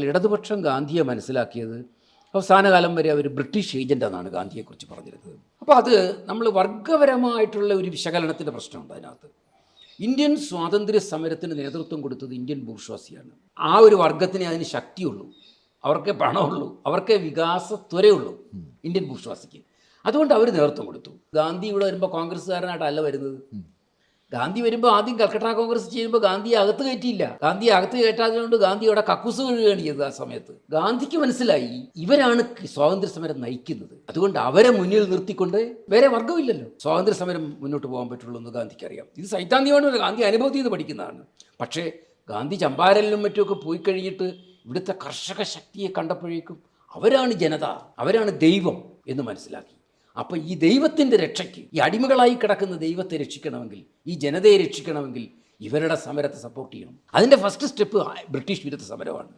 ഇടതുപക്ഷം ഗാന്ധിയെ മനസ്സിലാക്കിയത് അവസാന കാലം വരെ അവർ ബ്രിട്ടീഷ് ഏജൻ്റാണെന്നാണ് ഗാന്ധിയെക്കുറിച്ച് പറഞ്ഞിരുന്നത്. അപ്പോൾ അത് നമ്മൾ വർഗപരമായിട്ടുള്ള ഒരു വിശകലനത്തിൻ്റെ പ്രശ്നമുണ്ട് അതിനകത്ത്. ഇന്ത്യൻ സ്വാതന്ത്ര്യ സമരത്തിന് നേതൃത്വം കൊടുത്തത് ഇന്ത്യൻ ബൂർഷ്വാസിയാണ്. ആ ഒരു വർഗത്തിനെ അതിന് ശക്തിയുള്ളൂ, അവർക്കേ പണമുള്ളൂ, അവർക്കേ വികാസത്വരയുള്ളൂ ഇന്ത്യൻ ബൂർഷ്വാസിക്ക്. അതുകൊണ്ട് അവർ നേതൃത്വം കൊടുത്തു. ഗാന്ധി ഇവിടെ വരുമ്പോൾ കോൺഗ്രസ്സുകാരനായിട്ടല്ല വരുന്നത്. ഗാന്ധി വരുമ്പോൾ ആദ്യം കൽക്കട്ട കോൺഗ്രസ് ചെയ്യുമ്പോൾ ഗാന്ധിയെ അകത്ത് കയറ്റിയില്ല. ഗാന്ധിയെ അകത്ത് കയറ്റാത്തതുകൊണ്ട് ഗാന്ധി അവിടെ കക്കൂസ് വീഴുകയാണ് ചെയ്തത്. ആ സമയത്ത് ഗാന്ധിക്ക് മനസ്സിലായി ഇവരാണ് സ്വാതന്ത്ര്യ സമരം നയിക്കുന്നത്, അതുകൊണ്ട് അവരെ മുന്നിൽ നിർത്തിക്കൊണ്ട് വേറെ വർഗ്ഗമില്ലല്ലോ, സ്വാതന്ത്ര്യ സമരം മുന്നോട്ട് പോകാൻ പറ്റുള്ളൂ എന്ന് ഗാന്ധിക്ക് അറിയാം. ഇത് സൈദ്ധാന്തികമാണ്, ഗാന്ധി അനുഭവത്തിൽ നിന്ന് പഠിക്കുന്നതാണ്. പക്ഷേ ഗാന്ധി ചമ്പാരനിലും മറ്റുമൊക്കെ പോയി കഴിഞ്ഞിട്ട് ഇവിടുത്തെ കർഷക ശക്തിയെ കണ്ടപ്പോഴേക്കും അവരാണ് ജനത, അവരാണ് ദൈവം എന്ന് മനസ്സിലാക്കി. അപ്പോൾ ഈ ദൈവത്തിൻ്റെ രക്ഷയ്ക്ക്, ഈ അടിമകളായി കിടക്കുന്ന ദൈവത്തെ രക്ഷിക്കണമെങ്കിൽ, ഈ ജനതയെ രക്ഷിക്കണമെങ്കിൽ ഇവരുടെ സമരത്തെ സപ്പോർട്ട് ചെയ്യണം. അതിൻ്റെ ഫസ്റ്റ് സ്റ്റെപ്പ് ബ്രിട്ടീഷ് വിരുദ്ധ സമരമാണ്.